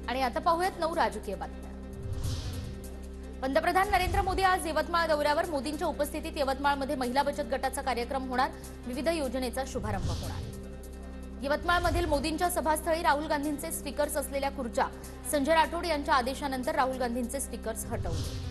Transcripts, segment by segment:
आणि आता पाहूयात 9 राजकीय बातम्या। पंतप्रधान नरेंद्र मोदी आज यवतमाळ दौऱ्यावर। मोदींच्या उपस्थितीत यवतमाळमध्ये महिला बचत गटाचा कार्यक्रम होणार, विविध योजनेचा शुभारंभ होणार। यवतमाळमधील मोदींच्या सभास्थळी राहुल गांधींचे स्टिकर्स असलेल्या खुर्च्या संजय राठोड यांच्या आदेशानंतर राहुल गांधींचे स्टिकर्स हटवले।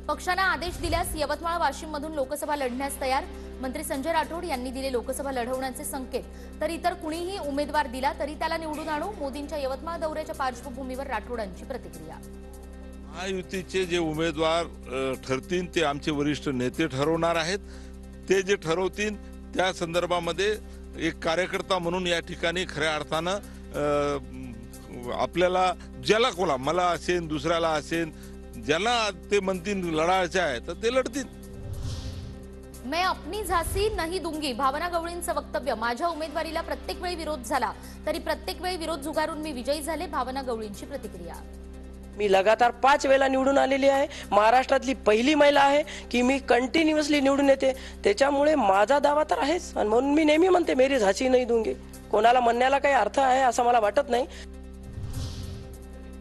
पक्षाने आदेश दिल्यास यवतमाळ वाशिममधून लोकसभा लढण्यास तयार। मंत्री संजय राठोड यांनी दिले लोकसभा लढवण्याचे संकेत। तर इतर कुणीही उमेदवार दिला तरी त्याला निवडून आणू, मोदींच्या यवतमाळ दौऱ्याच्या पार्श्वभूमीवर राठोडांची प्रतिक्रिया। महायुतीचे जे उमेदवार ठरतील ते आमचे वरिष्ठ नेते ठरवणार आहेत। ते जे ठरवतील त्या संदर्भामध्ये एक कार्यकर्ता म्हणून या ठिकाणी खऱ्या अर्थानं आपल्याला ज्याला कोला मला असेल दुसऱ्याला असेल ज्याला ते म्हणतील लढायचे आहे तर ते लढतील। मैं अपनी झांसी नहीं दूंगी, भावना गवळींचं वक्तव्य। माझ्या उमेदवारीला प्रत्येक वेळी विरोध झाला तरी प्रत्येक वेळी विरोध झुगारून मी विजयी झाले, भावना गवळींची प्रतिक्रिया। मी लगातार 5 वेळा निवडून आलेली आहे। महाराष्ट्रातली पहिली महिला आहे की मी कंटिन्युअसली निवडून येते। त्याच्यामुळे माझा दावा तर आहेच आणि म्हणून मी नेहमी म्हणते मेरी झांसी नहीं दूंगी। कोणाला म्हणण्याला काही अर्थ आहे असं मला वाटत नाही।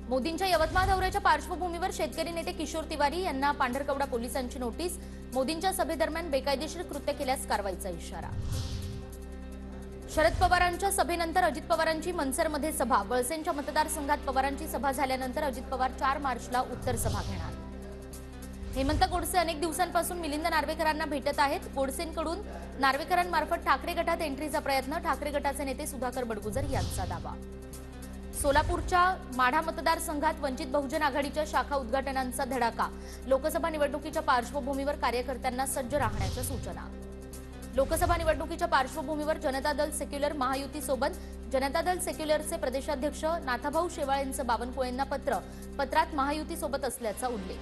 मोदींच्या यवतमाळ दौऱ्याच्या पार्श्वभूमीवर शेतकरी नेते किशोर तिवारी यांना पांढरकवडा पोलिसांची नोटीस। मोदींच्या सभेदरम्यान बेकायदेशीर कृत्य केल्यास कारवाईचा इशारा। शरद पवारांच्या सभेनंतर अजित पवारांची मनसरमध्ये सभा। वळसेंच्या मतदारसंघात पवारांची सभा झाल्यानंतर अजित पवार 4 मार्चला उत्तर सभा घेणार। हेमंत गोडसे अनेक दिवसांपासून मिलिंद नार्वेकरांना भेटत आहेत। गोडसेंकडून नार्वेकरांमार्फत ठाकरे गटात एंट्रीचा प्रयत्न। ठाकरे गटाचे नेते सुधाकर बडगुजर यांचा दावा। सोलापूरच्या माढा मतदारसंघात वंचित बहुजन आघाडीच्या शाखा उद्घाटनांचा धडाका। लोकसभा निवडणुकीच्या पार्श्वभूमीवर कार्यकर्त्यांना सज्ज राहण्याच्या सूचना। लोकसभा निवडणुकीच्या पार्श्वभूमीवर जनता दल सेक्युलर महायुतीसोबत। जनता दल सेक्युलरचे प्रदेशाध्यक्ष नाथाभाऊ शेवाळेंचं बावनकुळेंना पत्र। पत्रात महायुतीसोबत असल्याचा उल्लेख।